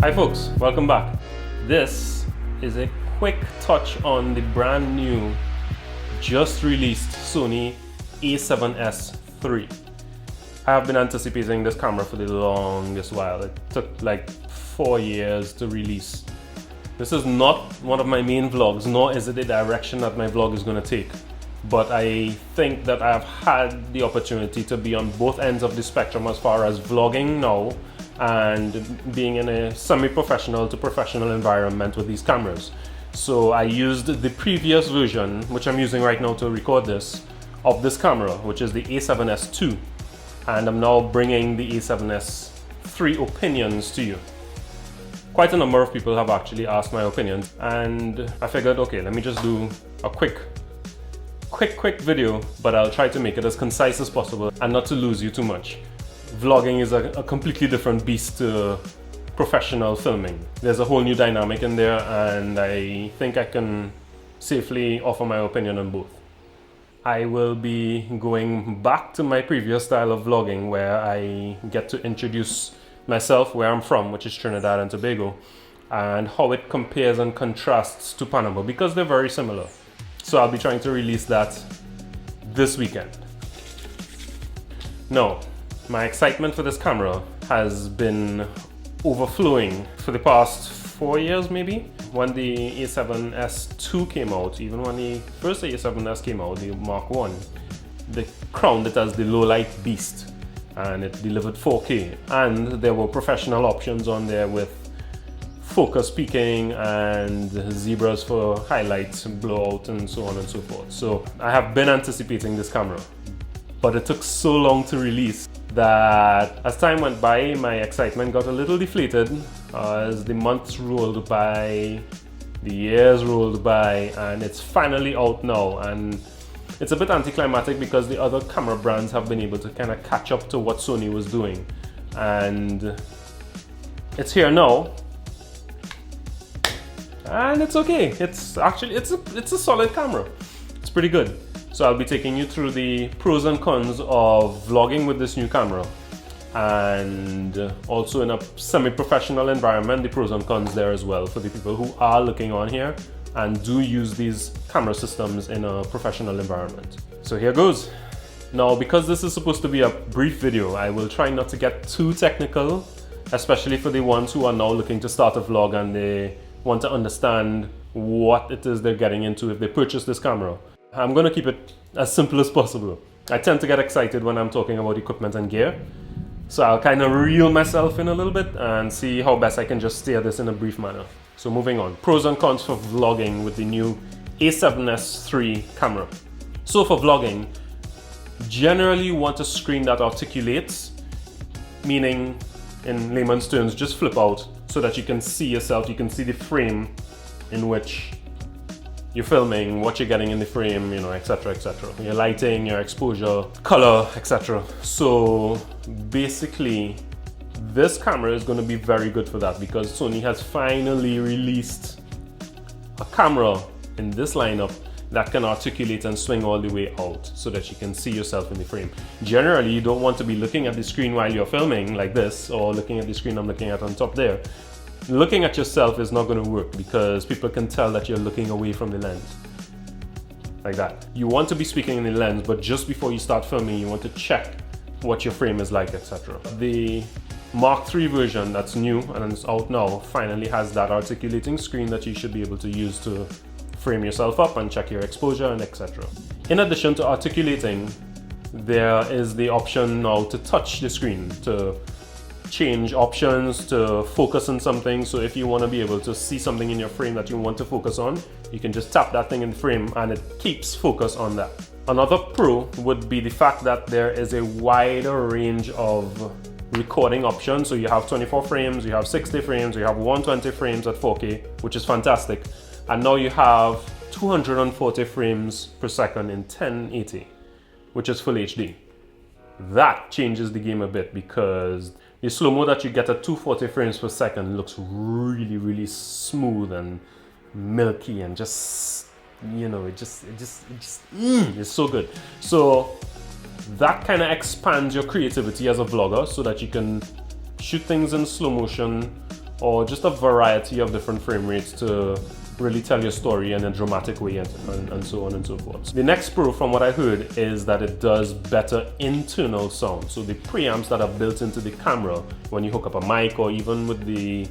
Hi folks, welcome back. This is a quick touch on the brand new, just released Sony A7S III. I have been anticipating this camera for the longest while. It took like 4 years to release. This is not one of my main vlogs, nor is it the direction that my vlog is going to take. But I think that I've had the opportunity to be on both ends of the spectrum as far as vlogging now and being in a semi-professional to professional environment with these cameras. So I used the previous version, which I'm using right now to record this, of this camera, which is the A7S II. And I'm now bringing the A7S III opinions to you. Quite a number of people have actually asked my opinions, and I figured, okay, let me just do a quick video, but I'll try to make it as concise as possible and not to lose you too much. Vlogging is a completely different beast to professional filming. There's a whole new dynamic in there, and I think I can safely offer my opinion on both. I will be going back to my previous style of vlogging where I get to introduce myself, where I'm from, which is Trinidad and Tobago, and how it compares and contrasts to Panama, because they're very similar. So I'll be trying to release that this weekend. Now, my excitement for this camera has been overflowing for the past 4 years maybe. When the A7S II came out, even when the first A7S came out, the Mark I, they crowned it as the low-light beast, and it delivered 4K, and there were professional options on there with focus peaking and zebras for highlights, blowout, and so on and so forth. So I have been anticipating this camera, but it took so long to release that as time went by, my excitement got a little deflated as the months rolled by, the years rolled by, and it's finally out now. And it's a bit anticlimactic because the other camera brands have been able to kind of catch up to what Sony was doing, and it's here now. And it's okay. It's actually it's a solid camera. It's pretty good. So I'll be taking you through the pros and cons of vlogging with this new camera, and also in a semi-professional environment, the pros and cons there as well for the people who are looking on here and do use these camera systems in a professional environment. So here goes. Now, because this is supposed to be a brief video, I will try not to get too technical, especially for the ones who are now looking to start a vlog and they want to understand what it is they're getting into if they purchase this camera. I'm going to keep it as simple as possible. I tend to get excited when I'm talking about equipment and gear, so I'll kind of reel myself in a little bit and see how best I can just steer this in a brief manner. So moving on, pros and cons for vlogging with the new A7S III camera. So for vlogging, generally you want a screen that articulates, meaning in layman's terms, just flip out so that you can see yourself, you can see the frame in which you're filming, what you're getting in the frame, you know, etc, etc. Your lighting, your exposure, color, etc. So basically, this camera is going to be very good for that because Sony has finally released a camera in this lineup that can articulate and swing all the way out so that you can see yourself in the frame. Generally, you don't want to be looking at the screen while you're filming like this, or looking at the screen I'm looking at on top there. Looking at yourself is not going to work because people can tell that you're looking away from the lens. Like that. You want to be speaking in the lens, but just before you start filming, you want to check what your frame is like, etc. The Mark III version that's new and it's out now finally has that articulating screen that you should be able to use to frame yourself up and check your exposure and etc. In addition to articulating, there is the option now to touch the screen, to change options, to focus on something. So if you want to be able to see something in your frame that you want to focus on, you can just tap that thing in the frame and it keeps focus on that. Another pro would be the fact that there is a wider range of recording options. So you have 24 frames, you have 60 frames, you have 120 frames at 4K, which is fantastic. And now you have 240 frames per second in 1080, which is full HD. That changes the game a bit because the slow-mo that you get at 240 frames per second looks really, really smooth and milky and just, you know, it's so good. So that kind of expands your creativity as a vlogger so that you can shoot things in slow motion or just a variety of different frame rates to really tell your story in a dramatic way, and so on and so forth. The next pro, from what I heard, is that it does better internal sound. So the preamps that are built into the camera, when you hook up a mic or even with the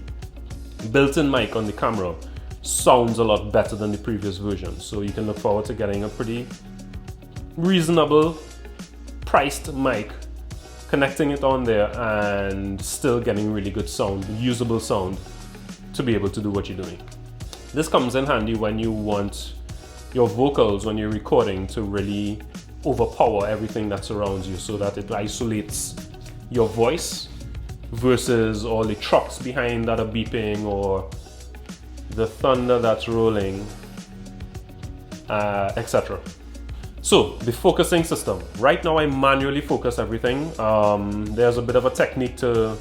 built-in mic on the camera, sounds a lot better than the previous version. So you can look forward to getting a pretty reasonable priced mic, connecting it on there, and still getting really good sound, usable sound, to be able to do what you're doing. This comes in handy when you want your vocals, when you're recording, to really overpower everything that surrounds you, so that it isolates your voice versus all the trucks behind that are beeping or the thunder that's rolling, etc. So the focusing system. Right now I manually focus everything. There's a bit of a technique to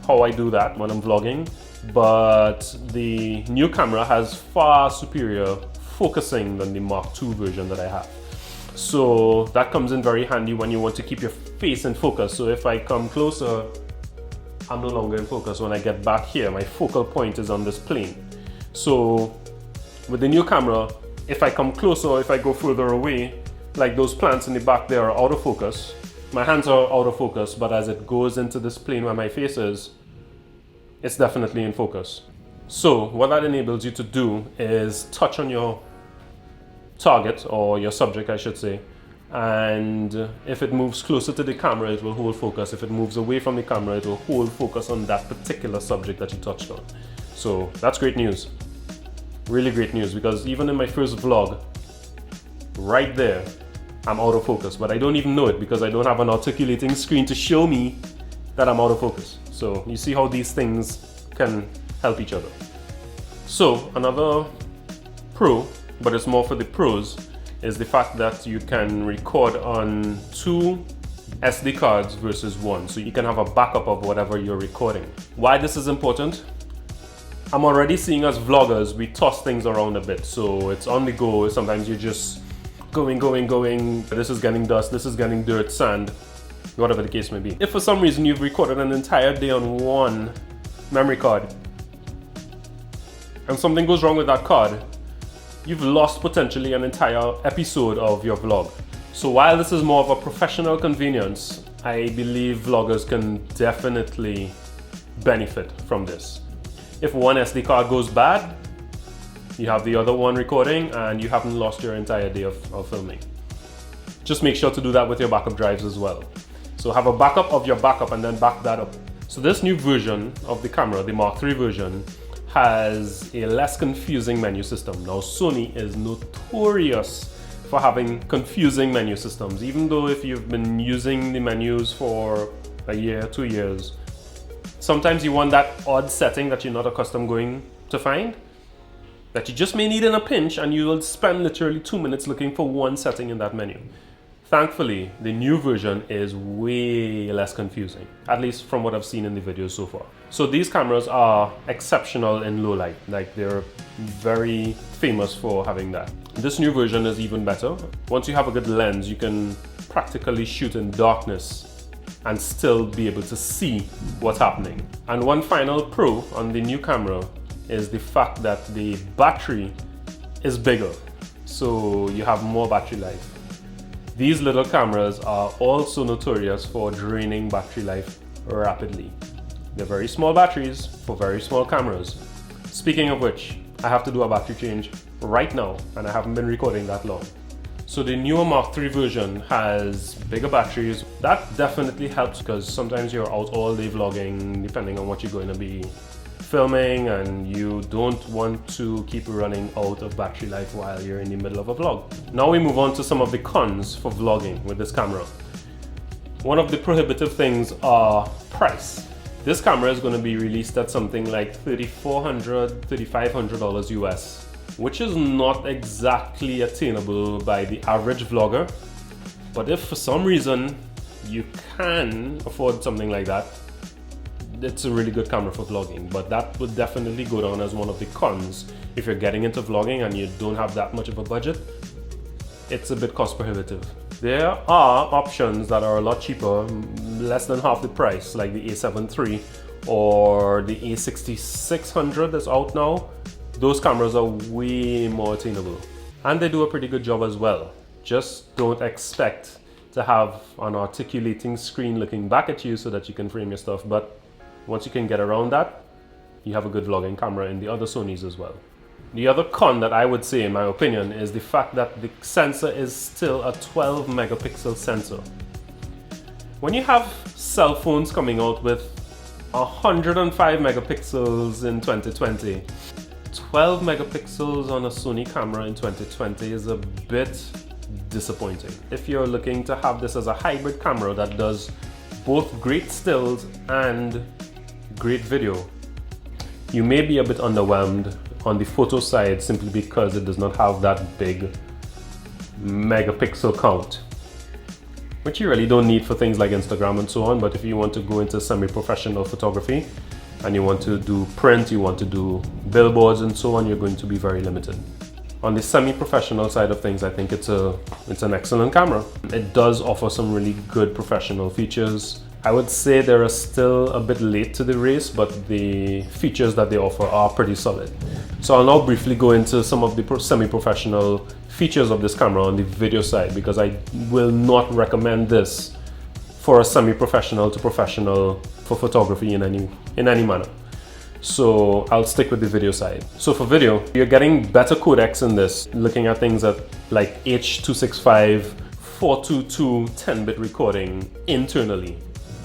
how I do that when I'm vlogging, but the new camera has far superior focusing than the Mark II version that I have. So that comes in very handy when you want to keep your face in focus. So if I come closer, I'm no longer in focus. When I get back here, my focal point is on this plane. So with the new camera, if I come closer or if I go further away, like those plants in the back there are out of focus. My hands are out of focus, but as it goes into this plane where my face is, it's definitely in focus. So what that enables you to do is touch on your target, or your subject I should say, and if it moves closer to the camera, it will hold focus. If it moves away from the camera, it will hold focus on that particular subject that you touched on. So that's great news. Really great news, because even in my first vlog, right there, I'm out of focus, but I don't even know it because I don't have an articulating screen to show me that I'm out of focus. So you see how these things can help each other. So another pro, but it's more for the pros, is the fact that you can record on 2 SD cards versus 1. So you can have a backup of whatever you're recording. Why this is important? I'm already seeing as vloggers, we toss things around a bit. So it's on the go. Sometimes you're just going. This is getting dust, this is getting dirt, sand, whatever the case may be. If for some reason you've recorded an entire day on 1 memory card and something goes wrong with that card, you've lost potentially an entire episode of your vlog. So while this is more of a professional convenience, I believe vloggers can definitely benefit from this. If one SD card goes bad, you have the other one recording and you haven't lost your entire day of filming. Just make sure to do that with your backup drives as well. So have a backup of your backup and then back that up. So this new version of the camera, the Mark III version, has a less confusing menu system. Now Sony is notorious for having confusing menu systems. Even though if you've been using the menus for a year, 2 years, sometimes you want that odd setting that you're not accustomed going to find, that you just may need in a pinch, and you will spend literally 2 minutes looking for one setting in that menu. Thankfully, the new version is way less confusing, at least from what I've seen in the videos so far. So these cameras are exceptional in low light, like they're very famous for having that. This new version is even better. Once you have a good lens, you can practically shoot in darkness and still be able to see what's happening. And one final pro on the new camera is the fact that the battery is bigger, so you have more battery life. These little cameras are also notorious for draining battery life rapidly. They're very small batteries for very small cameras. Speaking of which, I have to do a battery change right now, and I haven't been recording that long. So the newer Mark III version has bigger batteries. That definitely helps, because sometimes you're out all day vlogging, depending on what you're going to be filming, and you don't want to keep running out of battery life while you're in the middle of a vlog. Now we move on to some of the cons for vlogging with this camera. One of the prohibitive things are price. This camera is going to be released at something like $3,400, $3,500 US, which is not exactly attainable by the average vlogger. But if for some reason you can afford something like that, it's a really good camera for vlogging. But that would definitely go down as one of the cons. If you're getting into vlogging and you don't have that much of a budget, it's a bit cost prohibitive. There are options that are a lot cheaper, less than half the price, like the A7 III or the A6600 that's out now, those cameras are way more attainable. And they do a pretty good job as well. Just don't expect to have an articulating screen looking back at you so that you can frame your stuff. But once you can get around that, you have a good vlogging camera in the other Sonys as well. The other con that I would say, in my opinion, is the fact that the sensor is still a 12 megapixel sensor. When you have cell phones coming out with 105 megapixels in 2020, 12 megapixels on a Sony camera in 2020 is a bit disappointing. If you're looking to have this as a hybrid camera that does both great stills and great video, you may be a bit underwhelmed on the photo side simply because it does not have that big megapixel count, which you really don't need for things like Instagram and so on. But if you want to go into semi-professional photography and you want to do print, you want to do billboards and so on, you're going to be very limited. On the semi-professional side of things, I think it's an excellent camera. It does offer some really good professional features. I would say they're still a bit late to the race, but the features that they offer are pretty solid. So I'll now briefly go into some of the semi-professional features of this camera on the video side, because I will not recommend this for a semi-professional to professional for photography in any manner. So I'll stick with the video side. So for video, you're getting better codecs in this, looking at things at like H.265, 422 10-bit recording internally.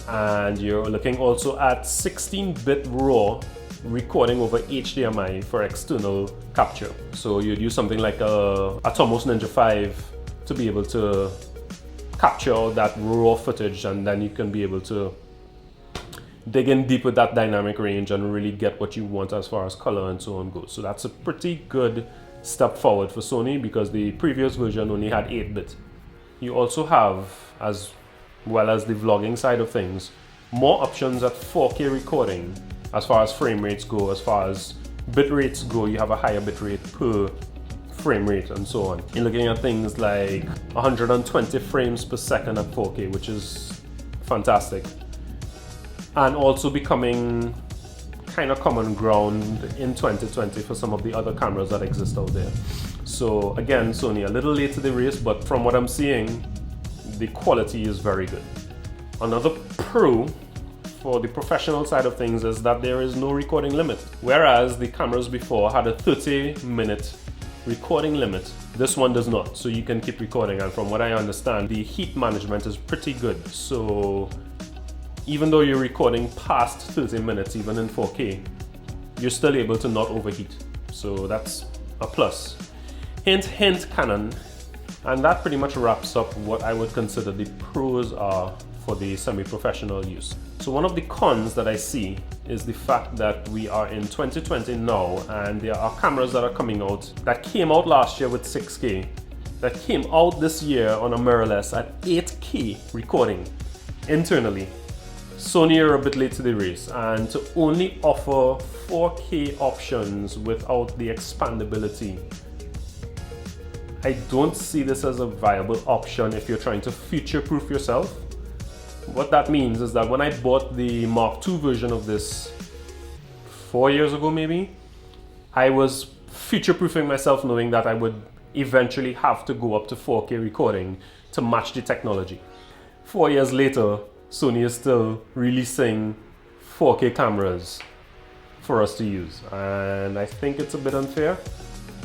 And you're looking also at 16-bit RAW recording over HDMI for external capture. So you'd use something like a Atomos Ninja 5 to be able to capture that raw footage, and then you can be able to dig in deep with that dynamic range and really get what you want as far as color and so on goes. So that's a pretty good step forward for Sony, because the previous version only had 8-bit. You also have, as well as the vlogging side of things, more options at 4K recording as far as frame rates go. As far as bit rates go, you have a higher bit rate per frame rate and so on. You're looking at things like 120 frames per second at 4K, which is fantastic, and also becoming kind of common ground in 2020 for some of the other cameras that exist out there. So again, Sony a little late to the race, but from what I'm seeing, the quality is very good. Another pro for the professional side of things is that there is no recording limit. Whereas the cameras before had a 30-minute recording limit, this one does not. So you can keep recording, and from what I understand, the heat management is pretty good. So even though you're recording past 30 minutes, even in 4K, you're still able to not overheat. So that's a plus. Hint, hint, Canon. And that pretty much wraps up what I would consider the pros are for the semi-professional use. So one of the cons that I see is the fact that we are in 2020 now, and there are cameras that are coming out that came out last year with 6K, that came out this year on a mirrorless at 8K recording internally. Sony are a bit late to the race, and to only offer 4K options without the expandability, I don't see this as a viable option if you're trying to future-proof yourself. What that means is that when I bought the Mark II version of this 4 years ago maybe, I was future-proofing myself knowing that I would eventually have to go up to 4K recording to match the technology. 4 years later, Sony is still releasing 4K cameras for us to use, and I think it's a bit unfair,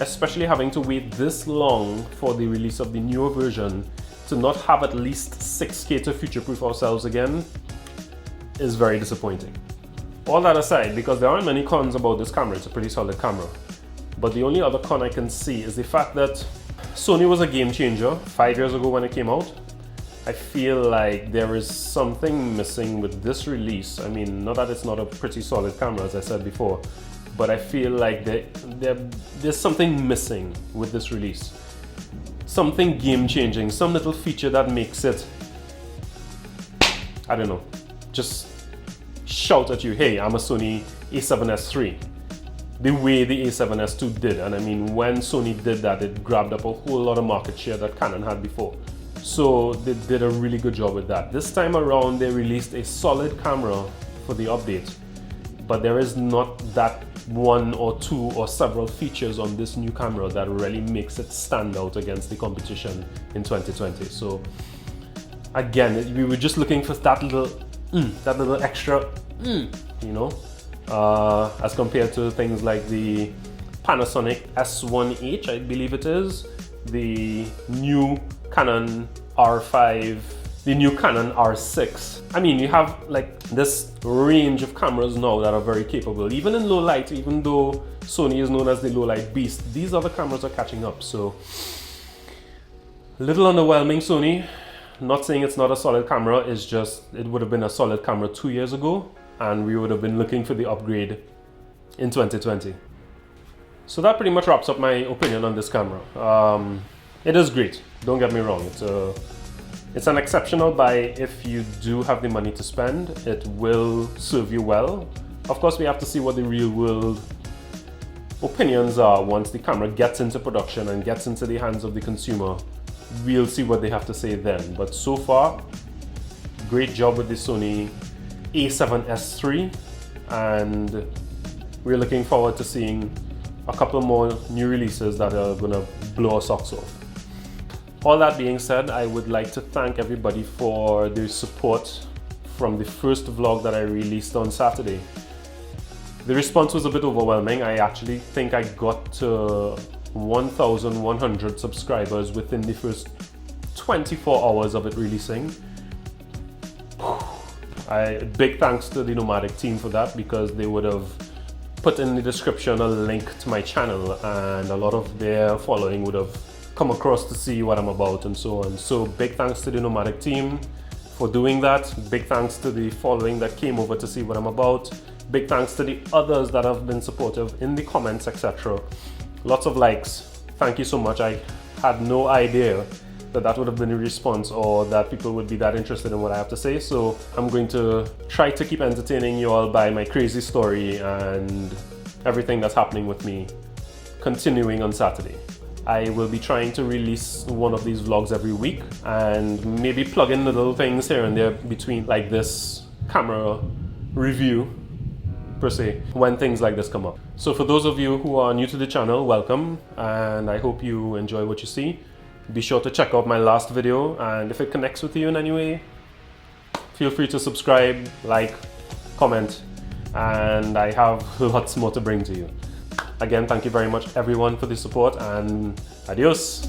especially having to wait this long for the release of the newer version to not have at least 6K to future-proof ourselves again is very disappointing. All that aside, because there aren't many cons about this camera, it's a pretty solid camera. But the only other con I can see is the fact that Sony was a game changer 5 years ago when it came out. I feel like there is something missing with this release. I mean, not that it's not a pretty solid camera, as I said before, but I feel like there's something missing with this release. Something game-changing, some little feature that makes it, I don't know, just shout at you, hey, I'm a Sony A7S III. The way the A7S II did. And I mean, when Sony did that, it grabbed up a whole lot of market share that Canon had before. So they did a really good job with that. This time around, they released a solid camera for the update. but there is not that one or two or several features on this new camera that really makes it stand out against the competition in 2020. So again, we were just looking for that little extra, you know, as compared to things like the Panasonic S1H, I believe it is, the new Canon R5, the new Canon R6. I mean, you have like this range of cameras now that are very capable, even in low light. Even though Sony is known as the low light beast, these other cameras are catching up. So a little underwhelming, Sony. Not saying it's not a solid camera, it's just it would have been a solid camera 2 years ago, and we would have been looking for the upgrade in 2020. So that pretty much wraps up my opinion on this camera. It is great, don't get me wrong. It's an exceptional buy if you do have the money to spend. It will serve you well. Of course, we have to see what the real world opinions are once the camera gets into production and gets into the hands of the consumer. We'll see what they have to say then. But so far, great job with the Sony A7S III, and we're looking forward to seeing a couple more new releases that are gonna blow our socks off. All that being said, I would like to thank everybody for their support from the first vlog that I released on Saturday. The response was a bit overwhelming. I actually think I got to 1,100 subscribers within the first 24 hours of it releasing. Big thanks to the Nomadic team for that, because they would have put in the description a link to my channel, and a lot of their following would have come across to see what I'm about and so on. So big thanks to the Nomadic team for doing that. Big thanks to the following that came over to see what I'm about. Big thanks to the others that have been supportive in the comments, etc. Lots of likes. Thank you so much. I had no idea that that would have been a response, or that people would be that interested in what I have to say. So I'm going to try to keep entertaining you all by my crazy story and everything that's happening with me continuing on Saturday. I will be trying to release one of these vlogs every week, and maybe plug in little things here and there between, like this camera review per se, when things like this come up. So for those of you who are new to the channel, welcome, and I hope you enjoy what you see. Be sure to check out my last video, and if it connects with you in any way, feel free to subscribe, like, comment, and I have lots more to bring to you. Again, thank you very much everyone for the support, and adios.